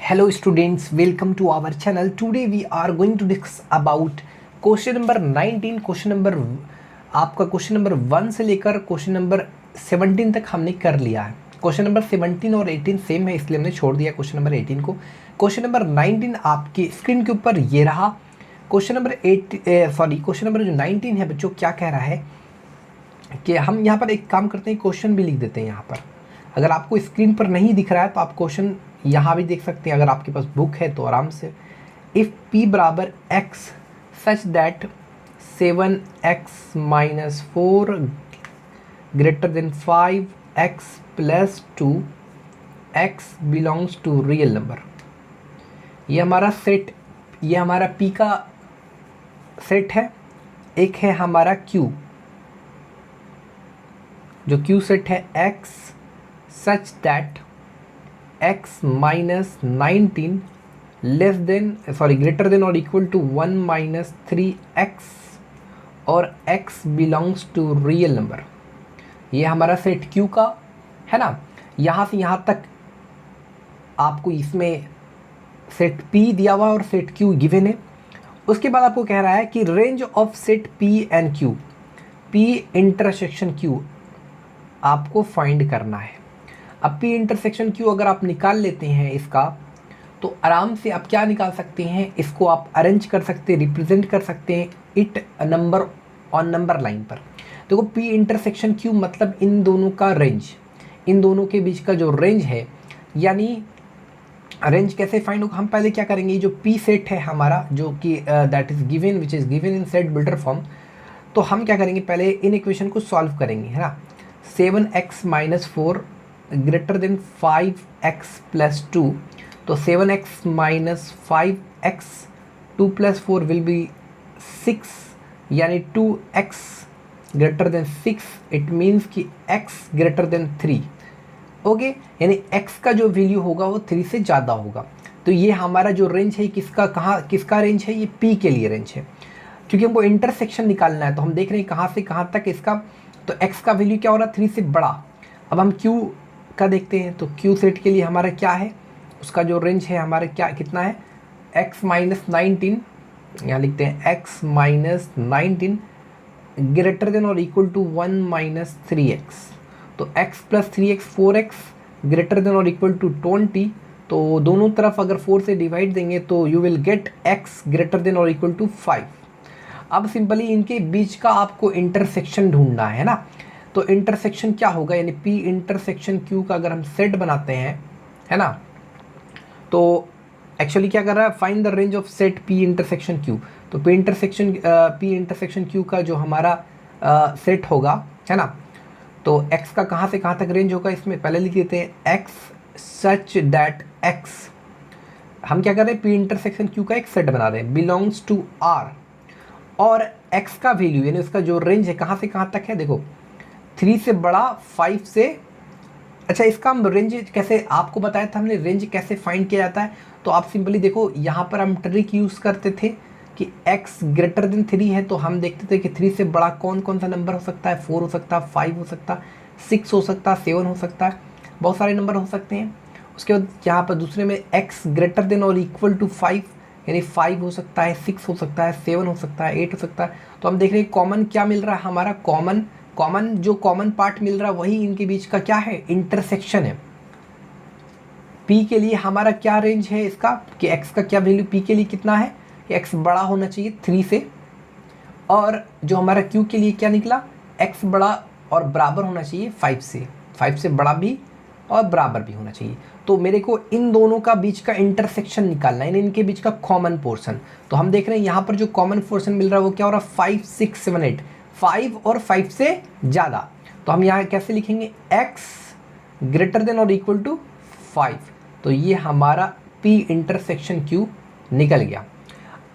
Hello students, welcome to our channel. Today we are going to discuss about question number 19. आपका question number 1 से लेकर question number 17 तक हमने कर लिया है. क्वेश्चन नंबर 17 और 18 सेम है, इसलिए हमने छोड़ दिया क्वेश्चन नंबर 18 को. क्वेश्चन नंबर 19 आपकी स्क्रीन के ऊपर ये रहा. क्वेश्चन नंबर जो 19 है बच्चों, क्या कह रहा है कि हम यहाँ पर एक काम करते हैं, क्वेश्चन भी लिख देते हैं यहाँ पर. अगर आपको स्क्रीन पर नहीं दिख रहा है तो आप क्वेश्चन यहाँ भी देख सकते हैं. अगर आपके पास बुक है तो आराम से. इफ़ p बराबर x such that 7x minus 4 greater than 5x plus 2 x belongs to real number. ये हमारा सेट, ये हमारा p का सेट है. एक है हमारा q, जो q सेट है x such that x minus 19 greater than और इक्वल टू 1 माइनस 3x और x belongs to real number. ये हमारा सेट q का है ना. यहाँ से यहाँ तक आपको इसमें सेट p दिया हुआ और सेट q गिवन है. उसके बाद आपको कह रहा है कि range of set p and q, p intersection q आपको फाइंड करना है. अब p इंटरसेक्शन q अगर आप निकाल लेते हैं इसका, तो आराम से आप क्या निकाल सकते हैं, इसको आप अरेंज कर सकते हैं, रिप्रेजेंट कर सकते हैं it number on number line पर. देखो p इंटरसेक्शन q मतलब इन दोनों का रेंज, इन दोनों के बीच का जो रेंज है, यानी रेंज कैसे फाइंड होगा. हम पहले क्या करेंगे, जो p सेट है हमारा, जो कि that is given, which is given in set builder form. तो हम क्या करेंगे, पहले इन इक्वेशन को सॉल्व करेंगे, है ना. 7x minus 4 greater than 5x plus 2. तो 7x minus 5x 2 plus 4 will be 6, यानी 2x greater than 6. It means कि x ग्रेटर देन 3. ओके, यानी x का जो वैल्यू होगा वो 3 से ज़्यादा होगा. तो ये हमारा जो रेंज है, किसका रेंज है, ये p के लिए रेंज है. क्योंकि हमको इंटरसेक्शन निकालना है, तो हम देख रहे हैं कहाँ से कहाँ तक इसका. तो x का वैल्यू क्या हो रहा है, 3 से बड़ा. अब हम q का देखते हैं, तो q सेट के लिए हमारा क्या है, उसका जो रेंज है हमारा क्या कितना है, x माइनस 19, यहाँ लिखते हैं x माइनस 19 ग्रेटर देन और इक्वल टू 1 माइनस 3x. तो x plus 3x 4x greater than और इक्वल टू 20. तो दोनों तरफ अगर 4 से डिवाइड देंगे तो you will gate x greater than और इक्वल टू 5. अब सिंपली इनके बीच का आपको इंटरसेक्शन ढूंढना है ना. तो इंटरसेक्शन क्या होगा, यानी p इंटरसेक्शन q का अगर हम सेट बनाते हैं, है ना, तो एक्चुअली क्या कर रहा है, find the range of set p intersection q. तो p इंटरसेक्शन q का जो हमारा सेट होगा, है ना, तो x का कहाँ से कहाँ तक रेंज होगा, इसमें पहले लिख देते हैं x सच दैट x. हम क्या कर रहे हैं, p इंटरसेक्शन q का एक सेट बना रहे हैं, बिलोंग्स टू r. और x का वैल्यू, यानी उसका जो रेंज है कहाँ से कहाँ तक है, देखो 3 से बड़ा, 5 से. अच्छा, इसका हम रेंज कैसे, आपको बताया था हमने रेंज कैसे फाइंड किया जाता है. तो आप सिंपली देखो, यहाँ पर हम ट्रिक यूज़ करते थे कि x ग्रेटर देन 3 है, तो हम देखते थे कि 3 से बड़ा कौन कौन सा नंबर हो सकता है. 4 हो सकता है, 5 हो सकता है, 6 हो सकता है, 7 हो सकता है, बहुत सारे नंबर हो सकते हैं. उसके बाद यहाँ पर दूसरे में x ग्रेटर देन और इक्वल टू 5, यानी 5 हो सकता है, 6 हो सकता है, 7 हो सकता है, 8 हो सकता है. तो हम देख रहे हैं कॉमन क्या मिल रहा है हमारा, जो कॉमन पार्ट मिल रहा है वही इनके बीच का क्या है, इंटरसेक्शन है. p के लिए हमारा क्या रेंज है इसका, कि x का क्या वैल्यू p के लिए कितना है, कि x बड़ा होना चाहिए 3 से. और जो हमारा q के लिए क्या निकला, x बड़ा और बराबर होना चाहिए 5 से. 5 से बड़ा भी और बराबर भी होना चाहिए. तो मेरे को इन दोनों का बीच का इंटरसेक्शन निकालना है, इनके बीच का कॉमन पोर्शन. तो हम देख रहे हैं यहाँ पर जो कॉमन पोर्शन मिल रहा है वो क्या हो रहा है, 5 6 7 8, 5 और 5 से ज़्यादा. तो हम यहाँ कैसे लिखेंगे, x ग्रेटर देन और इक्वल टू 5. तो ये हमारा p इंटरसेक्शन q निकल गया.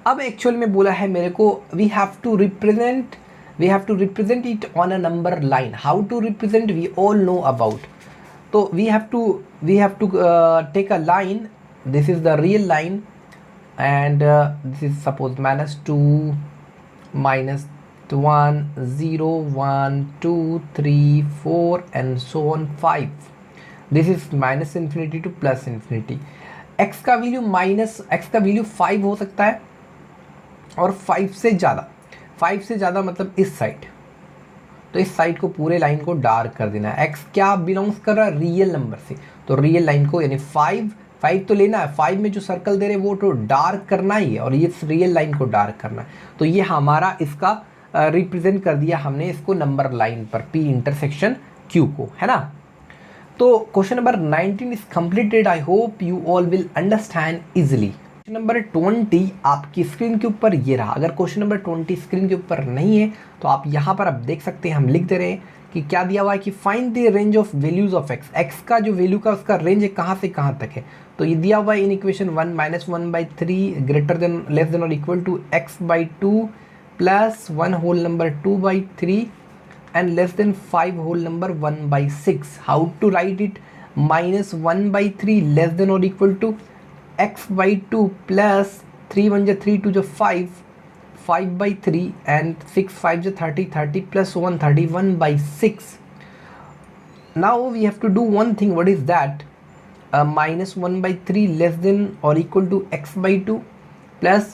अब एक्चुअल में बोला है मेरे को, we have to represent it on a number line. How to represent, we all know about. तो we have to take a line. This is the real line, and this is suppose minus 2, minus 1, 0, 1, 2, 3, 4 and so on 5. This is minus infinity to plus infinity. x का value -5 हो सकता है और 5 से ज़्यादा मतलब इस साइड, तो इस साइड को पूरे लाइन को डार्क कर देना है। x क्या बिलोंग्स कर रहा है, रियल नंबर से, तो रियल लाइन को यानी 5 तो लेना है, 5 में जो सर्कल दे रहे वो तो डार्क करना ही है और ये रियल लाइन को डार्क करना है। तो ये हमारा इसका रिप्रेजेंट कर दिया हमने इसको नंबर लाइन पर P इंटरसेक्शन Q को, है ना। तो question number 19 is completed. I hope you all will understand easily. Question number 20 आपकी स्क्रीन के ऊपर ये रहा। अगर क्वेश्चन नंबर 20 स्क्रीन के ऊपर नहीं है तो आप यहाँ पर आप देख सकते हैं, हम लिख दे रहे हैं कि क्या दिया हुआ है कि find the range of values of x। x का जो वैल्यू का उसका रेंज है कहाँ से कहाँ तक है, तो ये दिया हुआ है in equation 1 -1/3 greater than less than और equal to x/2 plus 1 whole number 2/3 and less than 5 whole number 1/6. How to write it? -1/3 less than or equal to x/2 plus 3 1 जा 3 2 जा 5/3 and 6 5 जा 30 plus 1 31/6. Now we have to do one thing. What is that? -1/3 less than or equal to x/2 plus,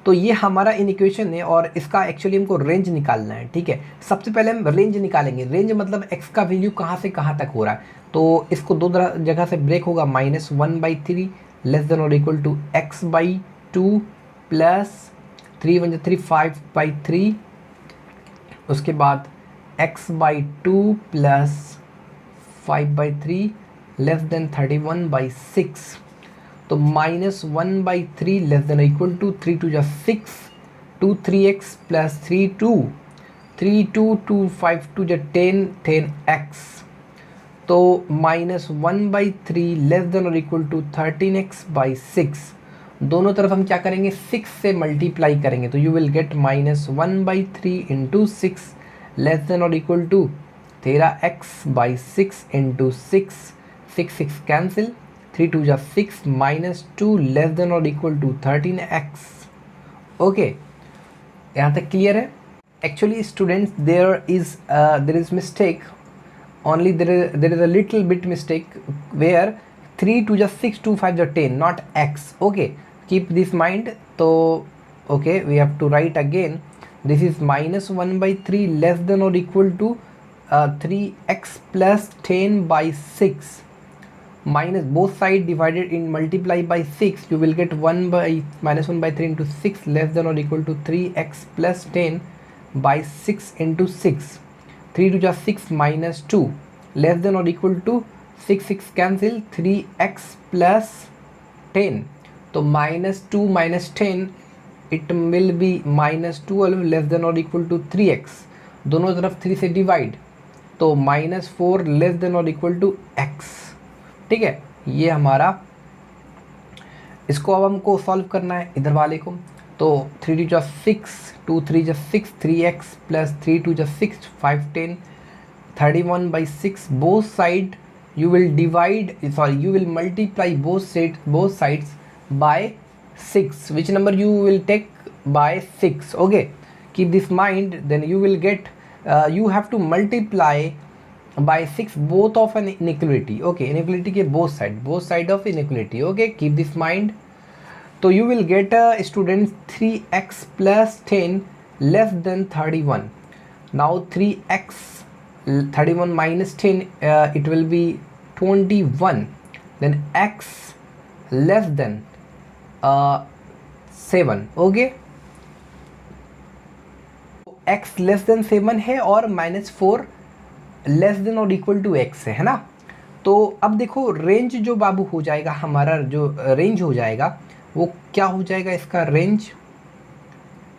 तो ये हमारा in equation है और इसका actually हमको रेंज निकालना है। ठीक है, सबसे पहले हम रेंज निकालेंगे। रेंज मतलब x का वैल्यू कहाँ से कहाँ तक हो रहा है, तो इसको दो जगह से ब्रेक होगा। -1/3 लेस देन और इक्वल टू x/2 प्लस 3 1 3 5/3, उसके बाद x/2 प्लस 5/3 लेस देन 31/6। तो -1/3 लेस देन इक्वल टू 3 2 जा 6 2 3x प्लस 3 2 2 5 2 जा 10x। तो -1/3 लेस देन और इक्वल टू 13x/6। दोनों तरफ हम क्या करेंगे, 6 से मल्टीप्लाई करेंगे, तो you will get -1/3 into 6 less than और equal to 13x/6 into 6 6 cancel, 3 2 जा 6 -2 लेस देन और इक्वल टू 13x। ओके, यहाँ तक क्लियर है। Actually students there is mistake, only there is a little bit mistake where 3 2 जा 6 2 5 जा 10 not x। Okay, keep this mind. तो okay, we have to write again, this is -1/3 less than और equal to 3x plus 10/6 minus both side divided in multiply by 6, you will get -1/3 into 6 less than or equal to 3x plus 10/6 into 6, 3 2 जा 6 -2 less than or equal to 6 cancel, 3x plus 10, तो -2 minus 10 it will be -12 less than or equal to 3x, दोनों तरफ 3 से divide, तो -4 less than or equal to x। ठीक है, ये हमारा, इसको अब हमको सॉल्व करना है इधर वाले को। तो 3 2 जा 6 2 3 जा 6 3x प्लस 3 2 जा 6 5 10 31/6। Both side you will divide, sorry, you will multiply both sides by 6. Which number you will take by 6? Okay, keep this mind. Then you will get you have to multiply by 6 both of an inequality. Okay, inequality के both side of inequality. Okay, keep this mind. So you will get a student 3x plus 10 less than 31. Now 3x 31 minus 10 it will be 21. Then x less than 7. Okay, x less than 7 है और -4 less than और equal to x है ना। तो अब देखो range जो बाबू हो जाएगा, हमारा जो रेंज हो जाएगा वो क्या हो जाएगा, इसका रेंज,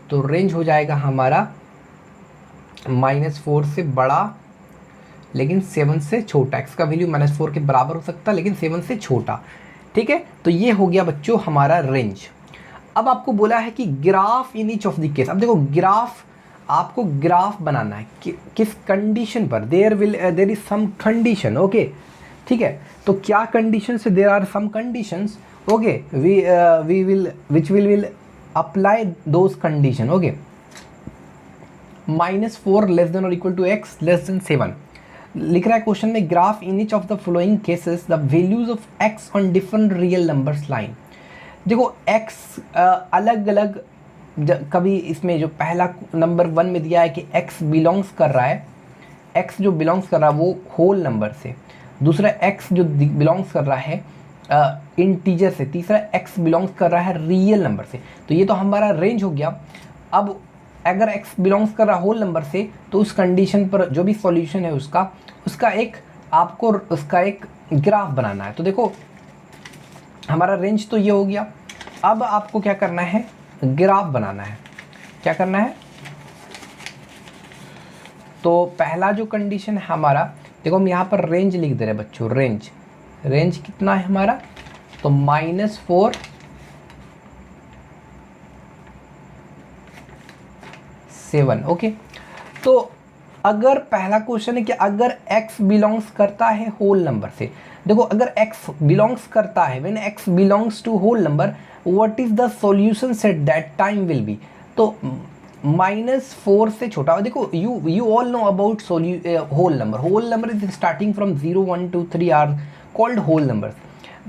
तो रेंज हो जाएगा हमारा -4 से बड़ा लेकिन 7 से छोटा। x का वैल्यू -4 के बराबर हो सकता है लेकिन 7 से छोटा। ठीक है, तो ये हो गया बच्चों हमारा रेंज। अब आपको बोला है कि graph in each of the case. अब देखो ग्राफ, आपको ग्राफ बनाना है किस कंडीशन पर, there is some condition. Okay, ठीक है, तो क्या कंडीशन से, there are some conditions. Okay, we will apply those condition. Okay, -4 less than और equal to x less than 7। लिख रहा है क्वेश्चन में, graph in each of the following cases the values of x on different real numbers line. देखो x अलग अलग, कभी इसमें जो पहला नंबर 1 में दिया है कि x बिलोंग्स कर रहा है, x जो बिलोंग्स कर रहा है वो होल नंबर से, दूसरा x जो बिलोंग्स कर रहा है इंटीजर से, तीसरा x बिलोंग्स कर रहा है रियल नंबर से। तो ये तो हमारा रेंज हो गया। अब अगर x बिलोंग्स कर रहा है होल नंबर से तो उस कंडीशन पर जो भी सॉल्यूशन है उसका एक आपको उसका एक ग्राफ बनाना है। तो देखो हमारा रेंज तो ये हो गया। अब आपको क्या करना है, ग्राफ बनाना है। क्या करना है, तो पहला जो कंडीशन है हमारा, देखो हम यहाँ पर रेंज लिख दे रहे हैं बच्चों, रेंज कितना है हमारा, तो -4 7। ओके, तो अगर पहला क्वेश्चन है कि अगर x बिलोंग्स करता है होल नंबर से, देखो अगर x बिलोंग्स करता है, when x belongs to whole number what is the solution set that time will be. तो -4 से छोटा, देखो you all know about whole number is starting from 0 1 2 3 are called whole numbers.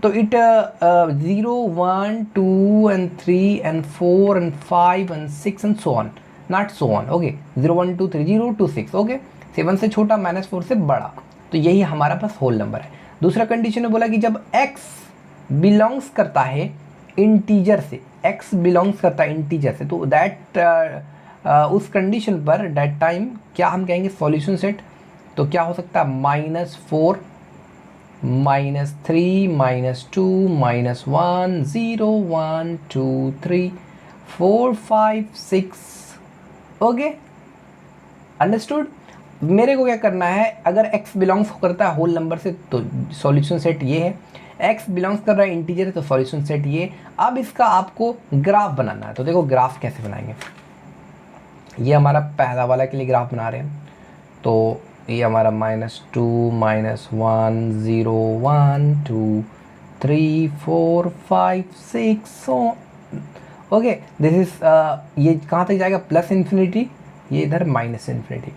तो it 0 1 2 and 3 and 4 and 5 and 6 and so on, not so on। Okay, 0 1 2 3 0 2 6। Okay, 7 से छोटा, -4 से बड़ा, तो यही हमारा पास होल नंबर है। दूसरा कंडीशन में बोला कि जब x बिलोंग्स करता है इंटीजर से, x बिलोंग्स करता है इंटीजर से, तो दैट उस कंडीशन पर दैट टाइम क्या हम कहेंगे सॉल्यूशन सेट। तो क्या हो सकता है, -4 -3 -2 -1 0 1 2 3 4 5 6। Okay, understood. मेरे को क्या करना है, अगर x बिलोंग्स करता है होल नंबर से तो सॉल्यूशन सेट ये है, x बिलोंग्स कर रहा है इंटीजर है तो सॉल्यूशन सेट ये। अब इसका आपको ग्राफ बनाना है। तो देखो ग्राफ कैसे बनाएंगे, ये हमारा पहला वाला के लिए ग्राफ बना रहे हैं। तो ये हमारा -2 -1 0 1 2 3 4 5 6। ओके, दिस इज ये कहाँ तक जाएगा, +∞, ये इधर -∞।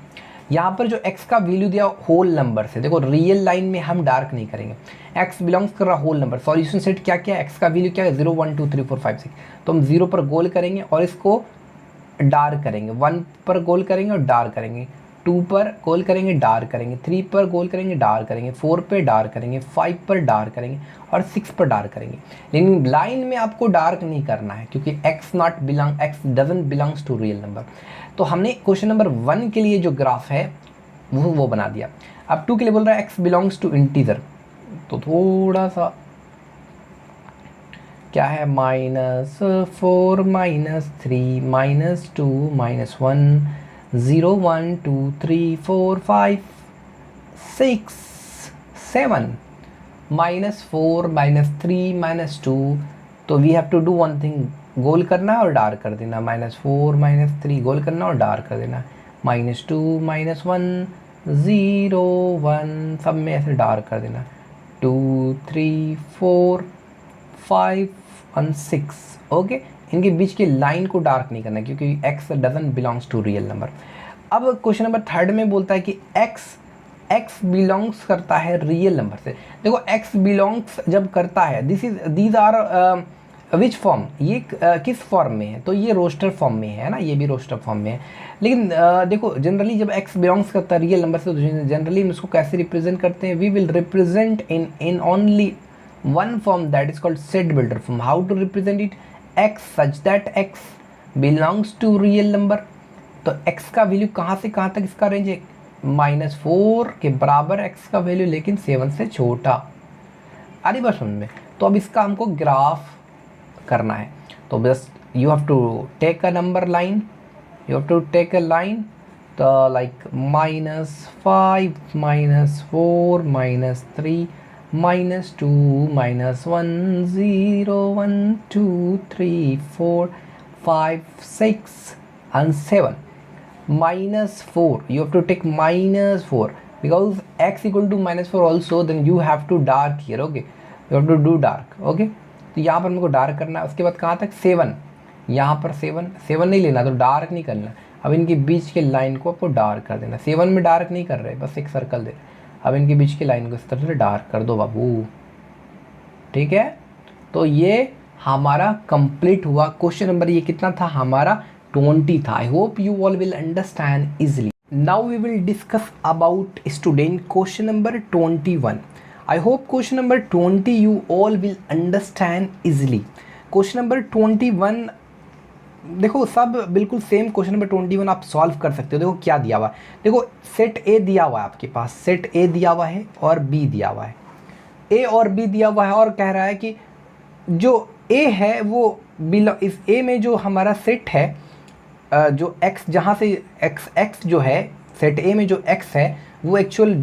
यहाँ पर जो x का वैल्यू दिया होल नंबर से, देखो रियल लाइन में हम डार्क नहीं करेंगे, x बिलोंग्स कर रहा होल नंबर, सॉल्यूशन सेट क्या क्या है, x का वैल्यू क्या है 0 1 2 3 4 5 6। तो हम 0 पर गोल करेंगे और इसको डार्क करेंगे, 1 पर गोल करेंगे और डार्क करेंगे, 2 पर गोल करेंगे डार्क करेंगे, 3 पर गोल करेंगे डार्क करेंगे, 4 पे डार्क करेंगे, 5 पर डार्क करेंगे और 6 पर डार्क करेंगे। लेकिन लाइन में आपको डार्क नहीं करना है क्योंकि x doesn't belongs to real number. तो हमने क्वेश्चन नंबर 1 के लिए जो ग्राफ है वो बना दिया। अब 2 के लिए बोल रहा है x बिलोंग्स टू इंटीजर, तो थोड़ा सा क्या है, -4 -3 -2 -1 0 1 2 3 4 5 6 7 -4 -3 -2। तो we have to do one thing, गोल करना है और डार्क कर देना, -4 -3 गोल करना और डार्क कर देना, -2 -1 0 1 सब में ऐसे डार्क कर देना, 2 3 4 5 और 6। ओके, इनके बीच की लाइन को डार्क नहीं करना क्योंकि x doesn't belongs to real number. अब क्वेश्चन नंबर 3 में बोलता है कि x बिलोंग्स करता है रियल नंबर से। देखो x बिलोंग्स जब करता है, दीज आर विच फॉर्म, ये किस फॉर्म में है, तो ये रोस्टर फॉर्म में है ना, ये भी रोस्टर फॉर्म में है। लेकिन देखो जनरली जब x बिलोंग्स करता है रियल नंबर से तो जनरली हम इसको कैसे रिप्रेजेंट करते हैं, we will represent in only one form, that is called set builder form. How to represent it, x such that x belongs to real number। तो x का वैल्यू कहाँ से कहाँ तक इसका रेंज है, -4 के बराबर x का वैल्यू लेकिन 7 से छोटा। आ रही बात समझ में। तो अब इसका हमको ग्राफ करना है। तो बस you have to take a number line, you have to take a line, तो like -5 -4 -3 -2 -1 0 1 2 3 4 5 6 and 7 -4, you have to take -4 because x equal to -4 also, then you have to dark here। okay, you have to do dark। okay, तो यहाँ पर मेरे को dark करना है। उसके बाद कहाँ तक, 7, यहाँ पर 7 नहीं लेना, तो डार्क नहीं करना, अब इनके बीच के लाइन को आपको डार्क कर देना। 7 में डार्क नहीं कर रहे, बस एक सर्कल दे रहे। अब इनके बीच की लाइन को इस तरह से डार्क कर दो बाबू, ठीक है। तो ये हमारा कंप्लीट हुआ। क्वेश्चन नंबर ये कितना था हमारा, 20 था। I hope you all will understand easily. Now we will discuss about student question number 21। I hope question number 20 you all will understand easily. Question number 21 देखो सब बिल्कुल सेम क्वेश्चन नंबर 21 आप solve कर सकते हो। देखो क्या दिया हुआ है, देखो सेट ए दिया हुआ है आपके पास, सेट ए दिया हुआ है और बी दिया हुआ है, ए और बी दिया हुआ है, और कह रहा है कि जो ए है वो इस ए में जो हमारा सेट है जो एक्स, जहाँ से एक्स जो है सेट ए में जो एक्स है वो एक्चुअल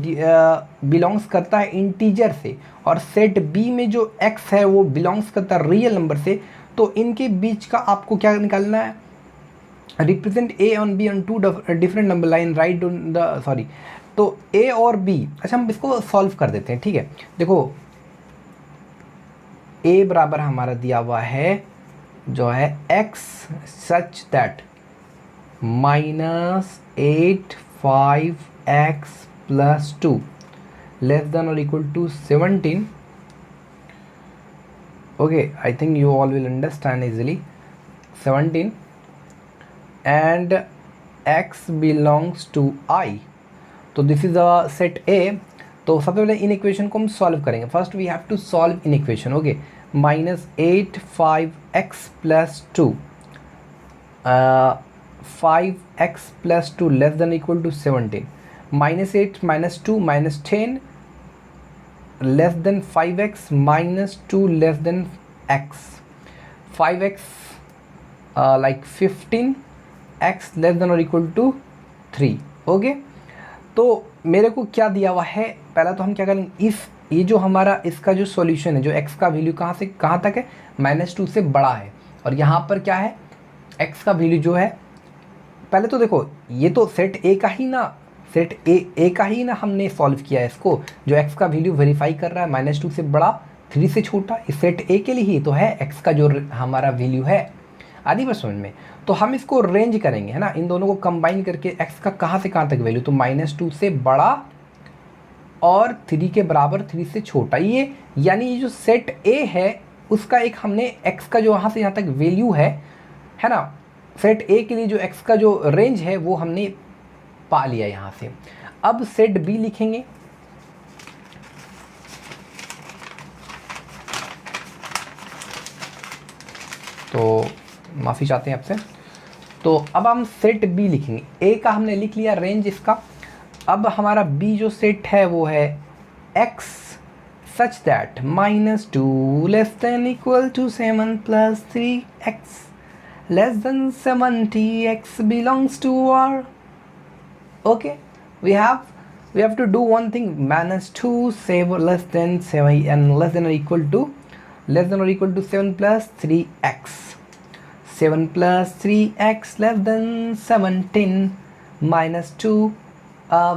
बिलोंग्स करता है इंटीजर से, और सेट बी में जो एक्स है वो बिलोंग्स करता है रियल नंबर से। तो इनके बीच का आपको क्या निकालना है, represent A on B on two different number line, right on the sorry. तो ए और बी, अच्छा हम इसको सॉल्व कर देते हैं, ठीक है। देखो ए बराबर हमारा दिया हुआ है जो है x such that -8 5x + 2 less than और equal to 17। okay, I think you all will understand easily। 17 and x belongs to I। तो this is a set A. तो सबसे पहले इन इक्वेशन को हम सॉल्व करेंगे। First we have to solve inequation, okay. -8 5x + 2 5x + 2 less than equal to 17। -8 -2 -10 less than 5x -2 less than x, 5x like 15, x less than or equal to 3। Okay, तो मेरे को क्या दिया हुआ है, पहला तो हम क्या करेंगे, इस ये जो हमारा इसका जो सॉल्यूशन है, जो x का वैल्यू कहाँ से कहाँ तक है, -2 से बड़ा है, और यहाँ पर क्या है x का वैल्यू जो है, पहले तो देखो ये तो सेट ए का ही ना, सेट ए का ही ना हमने सॉल्व किया है इसको, जो x का वैल्यू वेरीफाई कर रहा है -2 से बड़ा 3 से छोटा, इस सेट ए के लिए ही तो है x का जो हमारा वैल्यू है। आदि बात समझ में, तो हम इसको रेंज करेंगे है ना, इन दोनों को कंबाइन करके x का कहाँ से कहाँ तक वैल्यू, तो -2 से बड़ा और 3 के बराबर 3 से छोटा, ये यानी ये जो सेट ए है उसका एक हमने x का जो यहाँ से यहाँ तक वैल्यू है ना, सेट ए के लिए जो x का जो रेंज है वो हमने पा लिया यहाँ से। अब सेट बी लिखेंगे, तो माफ़ी चाहते हैं आपसे। तो अब हम सेट बी लिखेंगे, ए का हमने लिख लिया रेंज इसका। अब हमारा बी जो सेट है वो है x such that -2 less than equal to 7 + 3x less than 70, x belongs to R। okay, we have to do one thing, -2 7 less than 7 and less than or equal to 7 + 3x, 7 + 3x less than 17 -2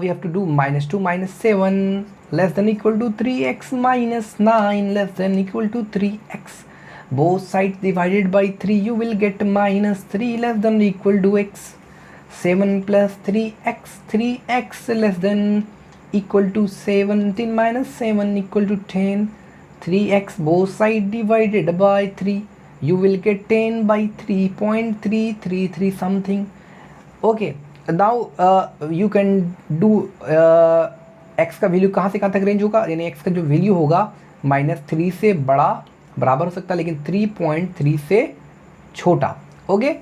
we have to do -2 - 7 less than equal to 3x -9 less than equal to 3x, both sides divided by 3 you will get -3 less than equal to x, 7 + 3x, 3x less than equal to 17 - 7 equal to 10, 3x both side divided by 3 you will get 10 by 3.333 something। okay, now you can do x का value कहाँ से कहाँ तक range होगा, यानी x का जो value होगा -3 से बड़ा बराबर हो सकता है, लेकिन 3.3 से छोटा। ओके,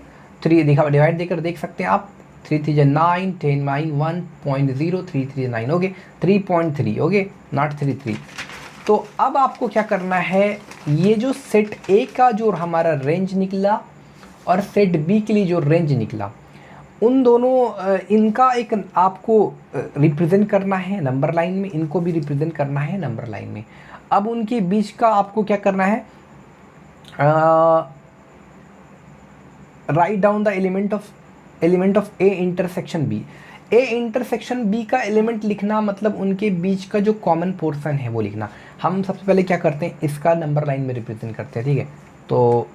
3 देखा डिवाइड देकर देख सकते हैं आप, 3 3 9 10 1.0 3 3 9, ओके 3.3, ओके नॉट 33। तो अब आपको क्या करना है, ये जो सेट ए का जो हमारा रेंज निकला और सेट बी के लिए जो रेंज निकला, उन दोनों इनका एक आपको रिप्रेजेंट करना है नंबर लाइन में, इनको भी रिप्रेजेंट करना है नंबर लाइन में। अब उनके बीच का आपको क्या करना है, write down the element of A intersection B. A intersection B का एलिमेंट लिखना मतलब उनके बीच का जो कॉमन पोर्शन है वो लिखना। हम सबसे पहले क्या करते हैं, इसका नंबर लाइन में रिप्रेजेंट करते हैं, ठीक है। तो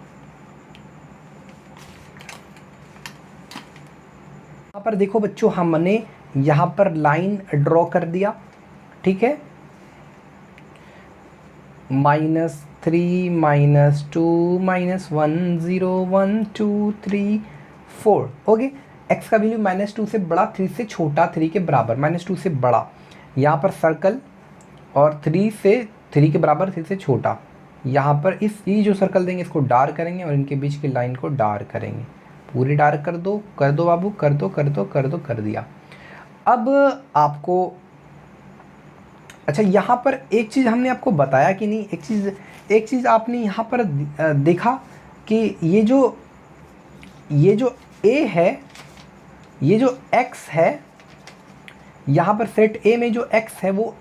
पर देखो बच्चों, हमने यहाँ पर लाइन ड्रॉ कर दिया, ठीक है, -3 -2 -1 0 1 2 3 4। ओके, x का वैल्यू -2 से बड़ा, 3 से छोटा, 3 के बराबर, -2 से बड़ा, यहाँ पर सर्कल, और 3 के बराबर, 3 से छोटा। यहाँ पर ये जो सर्कल देंगे इसको डार्क करेंगे और इनके बीच की लाइन को डार्क करेंगे। पूरी डार्क कर दो बाबू, कर दिया। अब आपको, अच्छा यहाँ पर एक चीज़ हमने आपको बताया कि नहीं, एक चीज़ आपने यहाँ पर देखा कि ये जो a है, ये जो x है, यहाँ पर सेट a में जो x है वो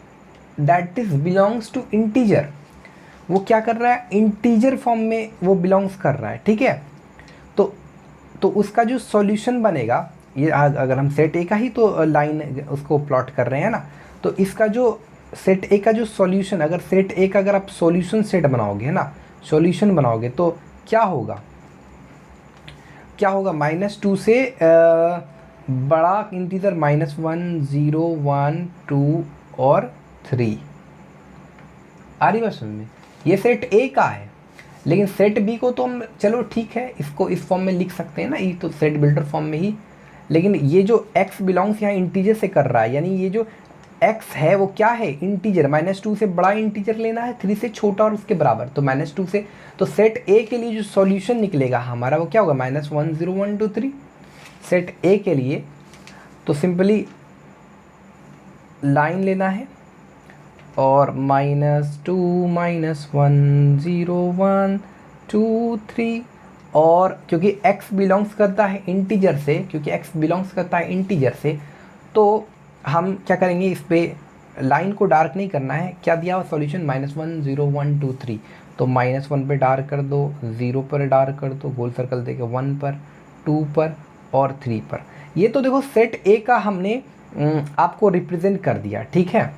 that is belongs to integer. वो क्या कर रहा है, इंटीजर फॉर्म में वो बिलोंग्स कर रहा है, ठीक है। तो उसका जो सॉल्यूशन बनेगा, ये अगर हम सेट ए का ही तो लाइन उसको प्लॉट कर रहे हैं ना, तो इसका जो सेट ए का जो सॉल्यूशन, अगर सेट ए का अगर आप सॉल्यूशन सेट बनाओगे, है ना, सॉल्यूशन बनाओगे तो क्या होगा, -2 से बड़ा इंटीजर, -1 0 1 2 और 3। आ रही बात समझ में? ये सेट ए का है, लेकिन सेट बी को तो हम, चलो ठीक है, इसको इस फॉर्म में लिख सकते हैं ना, ये तो सेट बिल्डर फॉर्म में ही। लेकिन ये जो x बिलोंग्स यहाँ इंटीजर से कर रहा है, यानी ये जो x है वो क्या है, इंटीजर। -2 से बड़ा इंटीजर लेना है, 3 से छोटा और उसके बराबर, तो -2 से, तो सेट ए के लिए जो सॉल्यूशन निकलेगा हमारा वो क्या होगा, -1 0 1 2 3। सेट ए के लिए तो सिंपली लाइन लेना है और -2 -1 0 1 2 3, और क्योंकि x बिलोंग्स करता है इंटीजर से, तो हम क्या करेंगे, इस पे लाइन को डार्क नहीं करना है। क्या दिया हुआ सॉल्यूशन, -1 0 1 2 3, तो -1 पे डार्क कर दो, 0 पर डार्क कर दो, गोल सर्कल देके 1 पर, 2 पर और 3 पर। ये तो देखो सेट ए का हमने आपको रिप्रेजेंट कर दिया, ठीक है।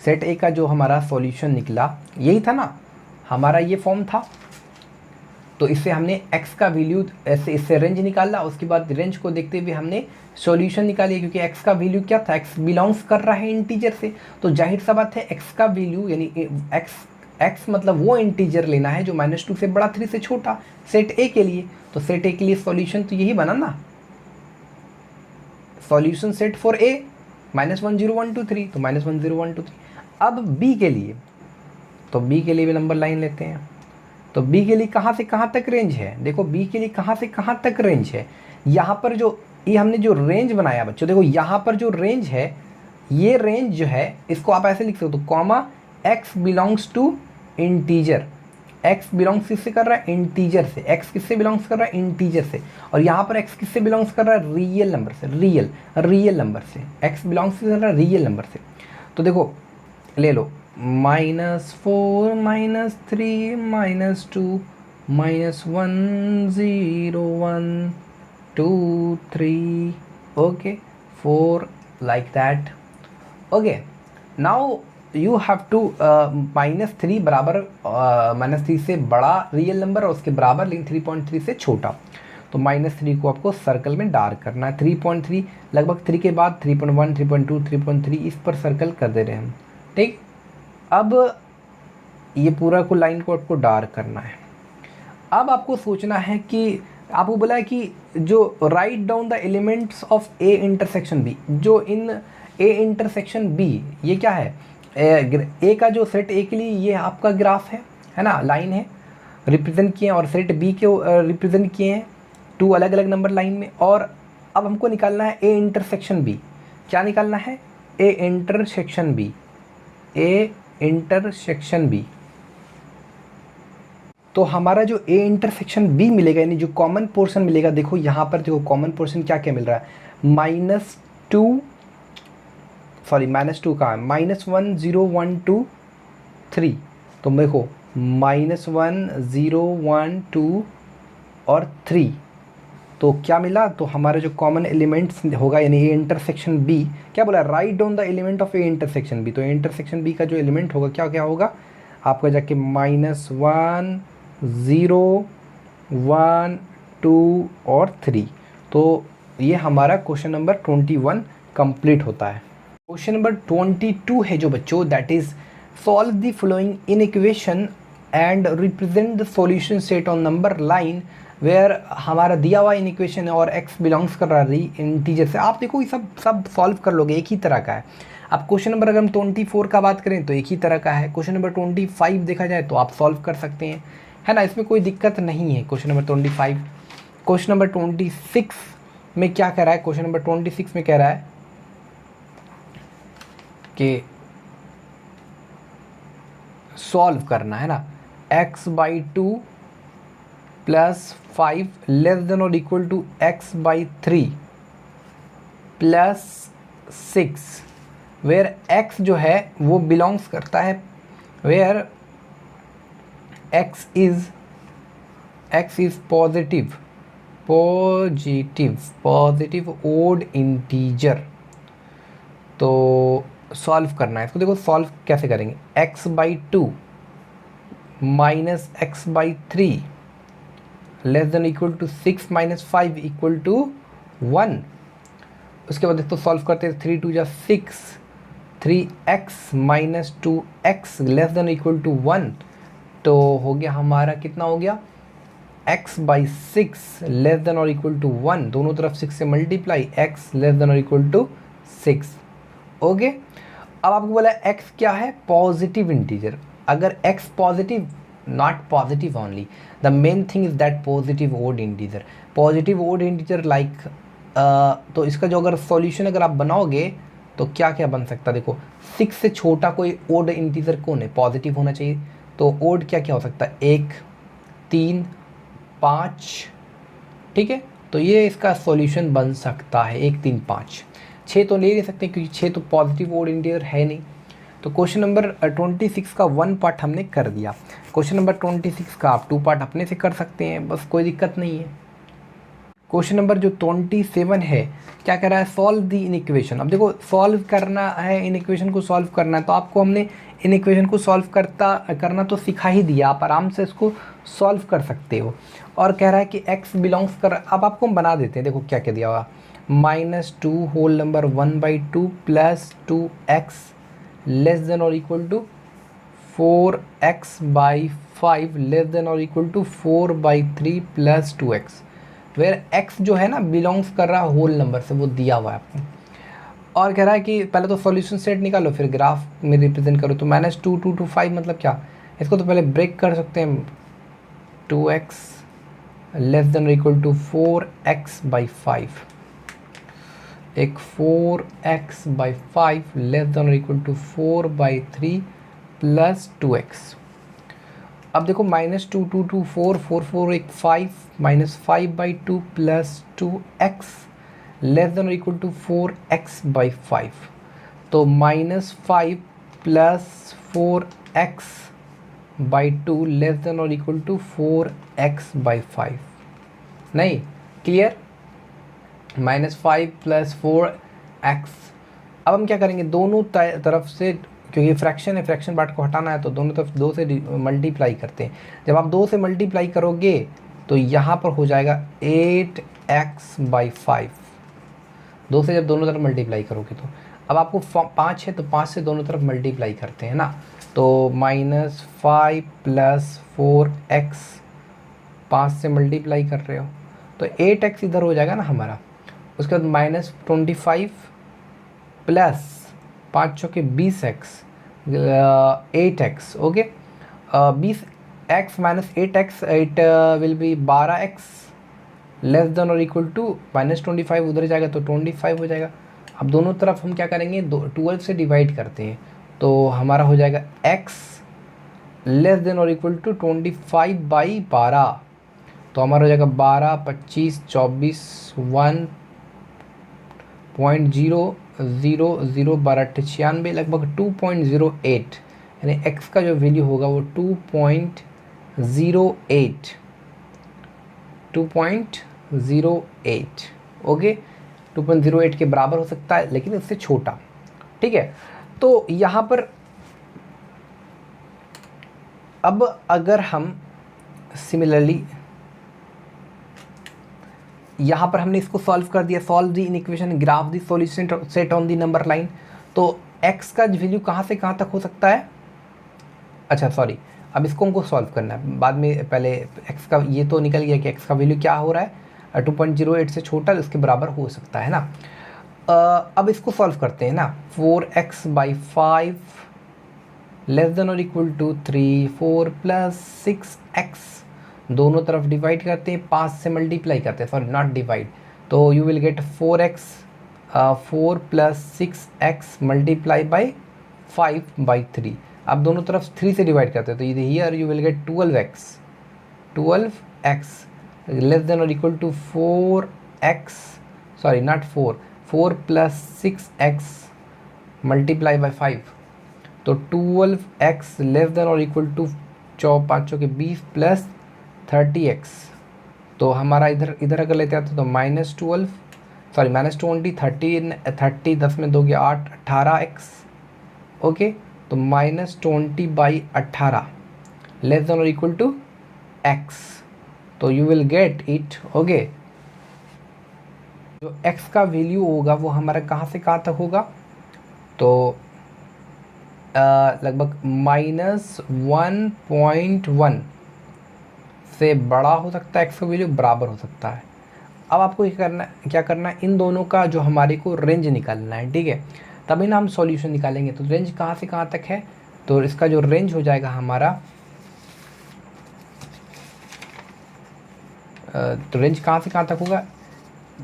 सेट ए का जो हमारा सॉल्यूशन निकला यही था ना, हमारा ये फॉर्म था। तो इससे हमने x का वैल्यू, ऐसे इससे रेंज निकाला, उसके बाद रेंज को देखते हुए हमने सॉल्यूशन निकाली, क्योंकि x का वैल्यू क्या था, x बिलोंग्स कर रहा है इंटीजर से, तो जाहिर सा बात है x का वैल्यू, यानी x मतलब वो इंटीजर लेना है जो -2 से बड़ा, 3 से छोटा, सेट ए के लिए। तो सेट ए के लिए सॉल्यूशन तो यही बना ना, सॉल्यूशन सेट फॉर a -1 0 1 2 3, तो -1 0 1 2 3। अब b के लिए, तो b के लिए भी नंबर लाइन लेते हैं। तो b के लिए कहाँ से कहाँ तक रेंज है, देखो b के लिए कहाँ से कहाँ तक रेंज है। यहाँ पर जो ये हमने जो रेंज बनाया बच्चों, देखो यहाँ पर जो रेंज है, ये रेंज जो है इसको आप ऐसे लिख सकते हो, तो comma x belongs to integer, x belongs किससे कर रहा है, इंटीजर से। x किससे बिलोंग्स कर रहा है, इंटीजर से। और यहाँ पर x किससे बिलोंग्स कर रहा है, रियल नंबर से, रियल नंबर से। x बिलोंग्स कर रहा है रियल नंबर से। तो देखो ले लो, -4 -3 -2 -1 0 1 2 3, okay, 4, like that. Okay, now you have to -3 बराबर, -3 से बड़ा रियल नंबर और उसके बराबर, लेकिन 3.3 से छोटा। तो -3 को आपको सर्कल में डार्क करना है। 3.3 लगभग 3 के बाद 3.1 3.2 3.3 इस पर सर्कल कर दे रहे हैं हम, ठीक। अब ये पूरा को लाइन को आपको डार्क करना है। अब आपको सोचना है कि आपको बोला है कि जो write down the elements of A intersection B, जो इन ए इंटरसेक्शन बी, ये क्या है, ए का जो सेट ए के लिए ये आपका ग्राफ है ना, लाइन है, रिप्रेजेंट किए हैं, और सेट बी के रिप्रेजेंट किए हैं 2 अलग अलग नंबर लाइन में। और अब हमको निकालना है ए इंटरसेक्शन बी। क्या निकालना है, A intersection B, A intersection B. तो हमारा जो ए इंटरसेक्शन बी मिलेगा, यानी जो कॉमन पोर्शन मिलेगा, देखो यहाँ पर देखो कॉमन पोर्शन क्या क्या मिल रहा है, -2 कहाँ है, -1 0 1 2 3। तो देखो -1 0 1 2 और 3, तो क्या मिला, तो हमारा जो कॉमन एलिमेंट्स होगा, यानी ए इंटरसेक्शन बी, क्या बोला, write down the element of A intersection B. तो ए इंटरसेक्शन बी का जो एलिमेंट होगा क्या क्या होगा आपका, जाके -1 0 1 2 और 3। तो ये हमारा क्वेश्चन नंबर 21 कंप्लीट होता है। क्वेश्चन नंबर 22 है जो बच्चों, that is solve the following inequation and represent the solution set on number line where हमारा दिया हुआ इन इक्वेशन है और x बिलोंग्स कर रहा है इंटीजर से। आप देखो ये सब सॉल्व कर लोगे, एक ही तरह का है। अब क्वेश्चन नंबर अगर हम 24 का बात करें तो एक ही तरह का है। क्वेश्चन नंबर 25 देखा जाए तो आप सॉल्व कर सकते हैं, है ना, इसमें कोई दिक्कत नहीं है। Question number 25। क्वेश्चन नंबर 26 में क्या कह रहा है? क्वेश्चन नंबर 26 में कह रहा है कि सॉल्व करना है ना, x/2 प्लस 5 लेस देन और equal to x/3 plus 6 where x जो है वो बिलोंग्स करता है, where x is positive odd integer. तो सॉल्व करना है इसको। देखो सॉल्व कैसे करेंगे, x/2 minus x/3 less than equal to 6 minus 5 equal to 1। उसके बाद इसको सॉल्व करते हैं, 3 2 जा 6, 3x minus 2x less than equal to 1। तो हो गया हमारा, कितना हो गया, x/6 लेस देन और इक्वल टू 1, दोनों तरफ 6 से मल्टीप्लाई, x लेस देन और इक्वल टू 6। ओके, अब आपको बोला x क्या है, पॉजिटिव इंटीजर। अगर x positive, not positive only, the main thing is that positive odd integer, positive odd integer like, तो इसका जो अगर सॉल्यूशन अगर आप बनाओगे तो क्या क्या बन सकता है। देखो 6 से छोटा कोई ओड इंटीजर कौन है, पॉजिटिव होना चाहिए। तो ओड क्या क्या हो सकता है, 1 3 5, ठीक है। तो ये इसका सॉल्यूशन बन सकता है 1 3 5। 6 तो ले नहीं सकते क्योंकि 6 तो पॉजिटिव ओड इंटीजर है नहीं। तो क्वेश्चन नंबर 26 का 1 पार्ट हमने कर दिया। क्वेश्चन नंबर 26 का आप 2 पार्ट अपने से कर सकते हैं, बस कोई दिक्कत नहीं है। क्वेश्चन नंबर जो 27 है, क्या कह रहा है, सॉल्व द इन इक्वेशन। अब देखो सॉल्व करना है, इन इक्वेशन को सॉल्व करना है, तो आपको हमने इन इक्वेशन को सॉल्व करना तो सिखा ही दिया, आप आराम से इसको सॉल्व कर सकते हो। और कह रहा है कि x बिलोंग्स कर, अब आपको हम बना देते हैं। देखो क्या क्या दिया हुआ, -2 whole number 1/2 plus 2x less than और equal to 4x/5 less than और equal to 4/3 plus 2x, where x जो है ना बिलोंग्स कर रहा है होल नंबर से, वो दिया हुआ है आपको। और कह रहा है कि पहले तो सॉल्यूशन सेट निकालो फिर ग्राफ में रिप्रेजेंट करो। तो -2 2 to 5 मतलब क्या, इसको तो पहले ब्रेक कर सकते हैं, 2x लेस देन और इक्वल टू 4x/5, एक 4x/5 लेस देन और इक्वल टू 4/3 प्लस 2x। अब देखो -2 2 2 4 4 4 एक 5 -5/2 प्लस 2x लेस देन और इक्वल टू 4x/5। तो -5 प्लस 4x/2 लेस देन और इक्वल टू 4x/5। नहीं क्लियर, -5 प्लस 4x। अब हम क्या करेंगे, दोनों तरफ से, क्योंकि फ्रैक्शन है, फ्रैक्शन पार्ट को हटाना है, तो दोनों तरफ 2 से मल्टीप्लाई करते हैं। जब आप 2 से मल्टीप्लाई करोगे तो यहाँ पर हो जाएगा 8x/5, 2 से जब दोनों तरफ मल्टीप्लाई करोगे तो। अब आपको 5 है तो 5 से दोनों तरफ मल्टीप्लाई करते हैं ना, तो -5 प्लस 4x, 5 से मल्टीप्लाई कर रहे हो तो 8x इधर हो जाएगा ना हमारा। उसके बाद -25 प्लस 5 चौके 20x 8x। Okay, 20x minus 8x, 8 will be 12x less than और इक्वल टू -25 उधर जाएगा तो 25 हो जाएगा। अब दोनों तरफ हम क्या करेंगे, 12 से डिवाइड करते हैं तो हमारा हो जाएगा x लेस देन और इक्वल टू 25/12। तो हमारा हो जाएगा 12 25 24 1.000 12 96 लगभग 2.08, यानी x का जो वैल्यू होगा वो 2.08 ओके, 2.08 के बराबर हो सकता है लेकिन इससे छोटा, ठीक है। तो यहाँ पर अब अगर हम सिमिलरली यहाँ पर हमने इसको सॉल्व कर दिया, solve the in equation, graph the solution set on the number line. तो x का वैल्यू कहाँ से कहाँ तक हो सकता है, अच्छा सॉरी, अब इसको हमको सॉल्व करना है बाद में, पहले x का ये तो निकल गया कि x का वैल्यू क्या हो रहा है 2.08 से छोटा उसके बराबर हो सकता है ना। अब इसको सॉल्व करते हैं ना, 4x/5 लेस देन और इक्वल टू 3, 4 + 6x, दोनों तरफ डिवाइड करते हैं, 5 से मल्टीप्लाई करते हैं, सॉरी नॉट डिवाइड, तो you will gate 4x 4 + 6x multiply by 5/3। अब दोनों तरफ 3 से डिवाइड करते हैं, तो here you will get 12x less than और equal to 4x, sorry not 4 + 6x multiply by 5, तो 12x लेस देन और इक्वल टू 4 5 के 20 + 30x, तो हमारा इधर अगर लेते हैं तो -12, सॉरी -20, 30 10 में 2 8, 18x, ओके, तो -20/18 लेस देन और इक्वल टू x, तो you will get it, okay, जो x का वैल्यू होगा वो हमारा कहाँ से कहाँ तक होगा, तो लगभग -1.1 से बड़ा हो सकता है, x का वैल्यू बराबर हो सकता है। अब आपको क्या करना है, इन दोनों का जो हमारे को रेंज निकालना है, ठीक है, तभी ना हम सॉल्यूशन निकालेंगे। तो रेंज कहाँ से कहाँ तक है, तो इसका जो रेंज हो जाएगा हमारा, तो रेंज कहाँ से कहाँ तक होगा,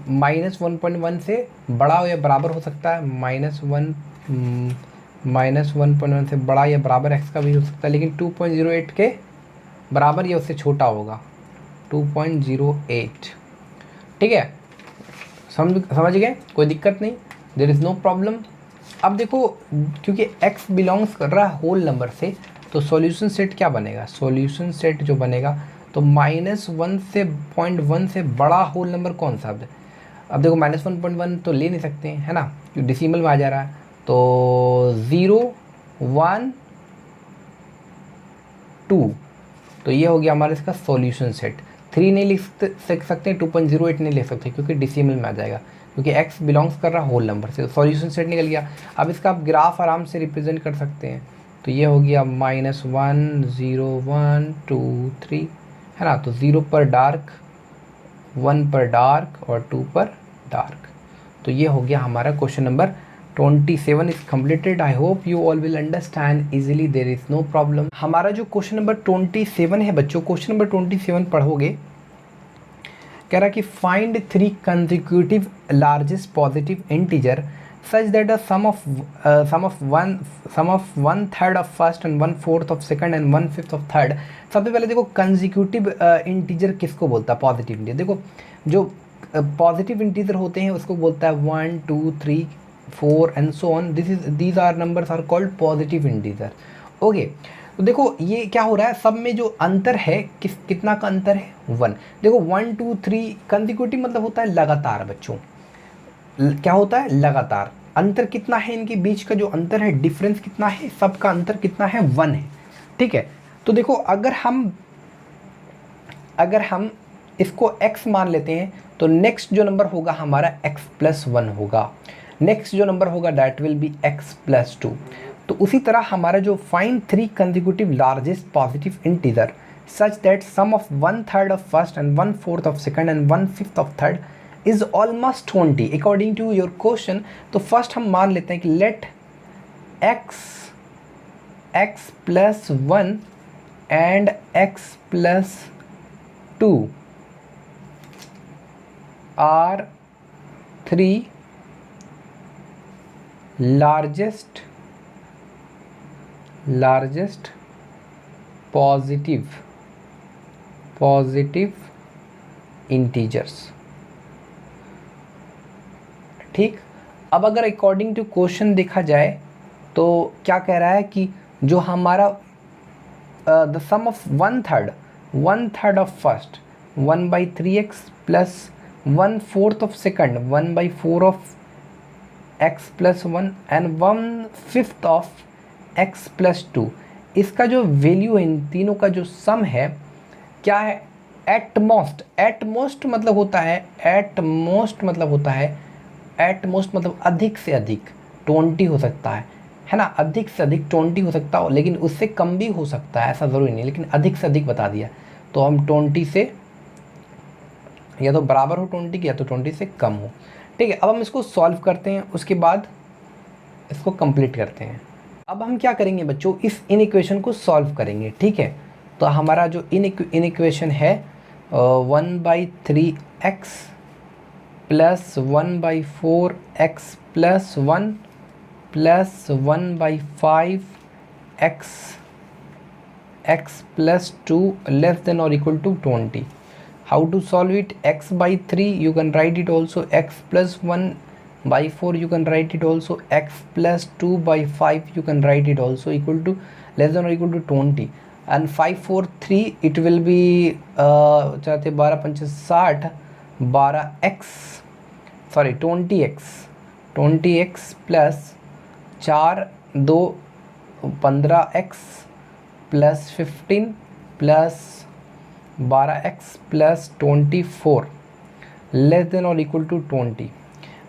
-1.1 से बड़ा या बराबर हो सकता है, -1.1 से बड़ा या बराबर x का भी हो सकता है, लेकिन 2.08 के बराबर या उससे छोटा होगा, 2.08, ठीक है, समझ गए, कोई दिक्कत नहीं, देयर इज़ नो प्रॉब्लम। अब देखो क्योंकि x बिलोंग्स कर रहा है होल नंबर से, तो सॉल्यूशन सेट क्या बनेगा, सॉल्यूशन सेट जो बनेगा तो -1 से 0.1 से बड़ा होल नंबर कौन सा है। अब देखो -1.1 तो ले नहीं सकते हैं, है ना, क्योंकि डिसिमल में आ जा रहा है, तो 0 1 2, तो ये हो गया हमारा इसका सॉल्यूशन सेट। 3 नहीं लिख सकते, 2.08 नहीं लिख सकते क्योंकि डिसिमल में आ जाएगा, क्योंकि x बिलोंग्स कर रहा है होल नंबर से, सॉल्यूशन सेट निकल गया। अब इसका आप ग्राफ आराम से रिप्रेजेंट कर सकते हैं, तो ये हो गया -1 0 1 2 3, है ना, तो 0 पर डार्क, 1 पर डार्क और 2 पर डार्क। तो ये हो गया हमारा question number 27 is completed। I hope you all will understand easily, there is no problem. हमारा जो क्वेश्चन नंबर 27 है बच्चों, क्वेश्चन नंबर 27 पढ़ोगे, कह रहा कि find 3 consecutive largest positive integer such that the sum of 1/3 of first and 1/4 of second and 1/5 of third. सबसे पहले देखो कंसेक्यूटिव इंटीजर किसको बोलता है, पॉजिटिव इंटीजर। देखो जो पॉजिटिव इंटीजर होते हैं उसको बोलता है 1 2 3 4 and so on, these are numbers are called positive integer, okay. तो देखो ये क्या हो रहा है, सब में जो अंतर है कितना का अंतर है, 1। देखो 1 2 3 कंसेक्यूटिव मतलब होता है लगातार बच्चों, क्या होता है लगातार। अंतर कितना है इनके बीच का, जो अंतर है डिफरेंस कितना है, सबका अंतर कितना है, 1 है, ठीक है। तो देखो अगर हम इसको x मान लेते हैं, तो नेक्स्ट जो नंबर होगा हमारा x+1 होगा, नेक्स्ट जो नंबर होगा दैट विल बी x+2। तो उसी तरह हमारा जो find 3 consecutive largest positive integer such that sum of 1/3 of first and 1/4 of second and 1/5 of third is almost 20 according to your question. तो फर्स्ट हम मान लेते हैं कि let x+1 and x+2 are 3 largest positive integers, ठीक। अब अगर according to question देखा जाए तो क्या कह रहा है कि जो हमारा the sum of 1/3 of first 1/3x plus 1/4 of second 1/4 of x+1 and 1/5 of x+2, इसका जो वैल्यू है इन तीनों का जो सम है क्या है, एट मोस्ट मतलब होता है, अधिक से अधिक 20 हो सकता है ना, अधिक से अधिक 20 हो सकता हो, लेकिन उससे कम भी हो सकता है, ऐसा ज़रूरी नहीं, लेकिन अधिक से अधिक बता दिया। तो हम 20 से या तो बराबर हो 20 के या तो 20 से कम हो। ठीक है, अब हम इसको सॉल्व करते हैं, उसके बाद इसको कंप्लीट करते हैं। अब हम क्या करेंगे बच्चों, इस इन इक्वेशन को सॉल्व करेंगे। ठीक है, तो हमारा जो इन इक्वेशन है 1/3x plus 1/4x plus 1 plus 1/5x plus 2 less than और equal to 20। How to solve it? X by 3 you can write it also, x plus 1/4 you can write it also, x plus 2/5 you can write it also, equal to less than or equal to 20, and 5 4 3 it will be 12 5 60 20x plus 4 2 15x plus 15 plus 12x plus 24 less than और equal to 20,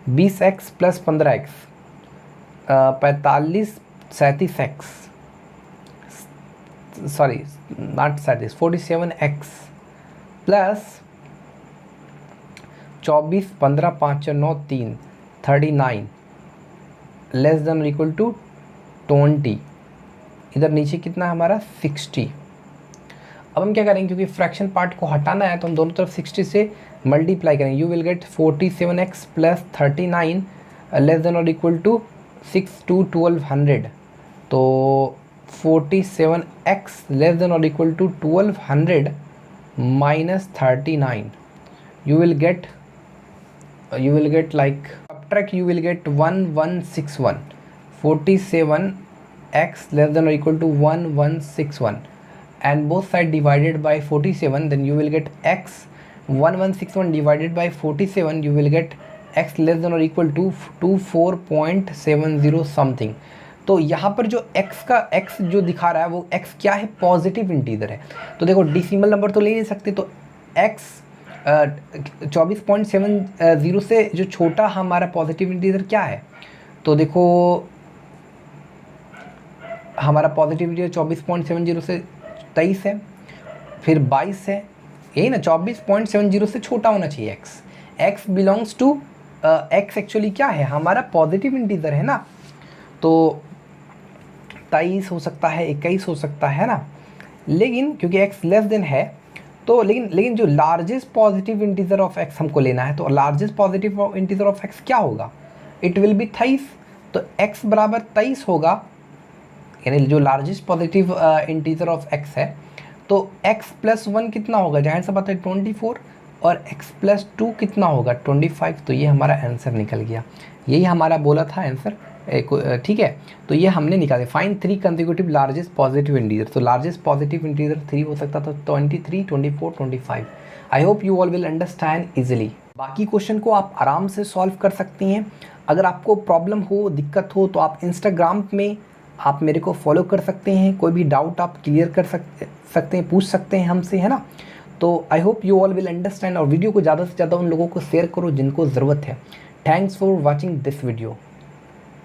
20x plus 15x 45 37x, sorry not 37, 47x plus 24 15 5 9 3 39 less than और equal to 20। इधर नीचे कितना है हमारा 60। अब हम क्या करेंगे, क्योंकि फ्रैक्शन पार्ट को हटाना है तो हम दोनों तरफ 60 से मल्टीप्लाई करेंगे। You will get 47x plus 39 less than और इक्वल टू 6 2 1200। तो 47x लेस देन और equal to 1200 minus 39, you will get like subtract, you will get 1161। 47x less than or equal to 1161 and both side divided by 47, then you will get x 1161 divided by 47, you will get x less than or equal to 24.70 something. तो यहाँ पर जो x का x जो दिखा रहा है वो x क्या है, पॉजिटिव इंटीजर है। तो देखो डिसिमल नंबर तो ले नहीं सकते, तो x 24.70 से जो छोटा हमारा पॉजिटिव इंटीजर क्या है, तो देखो हमारा पॉजिटिव इंटीजर 24.70 से 23 है, फिर 22 है, यही ना, 24.70 से छोटा होना चाहिए x belongs to x actually क्या है, हमारा पॉजिटिव इंटीजर है ना, तो 23 हो सकता है, 21 हो सकता है ना, लेकिन क्योंकि x लेस देन है तो लेकिन जो largest positive integer of x हमको लेना है, तो largest positive integer of x क्या होगा, इट विल बी 23। तो x बराबर 23 होगा, यानी जो largest positive integer of x है, तो x प्लस 1 कितना होगा, जाहिर सा बात है 24, और x प्लस 2 कितना होगा 25। तो ये हमारा आंसर निकल गया, यही हमारा बोला था आंसर, ठीक है। तो ये हमने निकाले, find 3 consecutive largest positive integer. तो लार्जेस्ट पॉजिटिव इंटीजर 3 हो सकता था, 23 24 25। आई hope you all will understand easily. बाकी क्वेश्चन को आप आराम से सॉल्व कर सकती हैं। अगर आपको प्रॉब्लम हो, दिक्कत हो, तो आप इंस्टाग्राम में आप मेरे को फॉलो कर सकते हैं, कोई भी डाउट आप क्लियर कर सकते हैं, पूछ सकते हैं हमसे, है ना। तो आई hope you all will understand, और वीडियो को ज़्यादा से ज़्यादा उन लोगों को शेयर करो जिनको ज़रूरत है। Thanks for watching this video.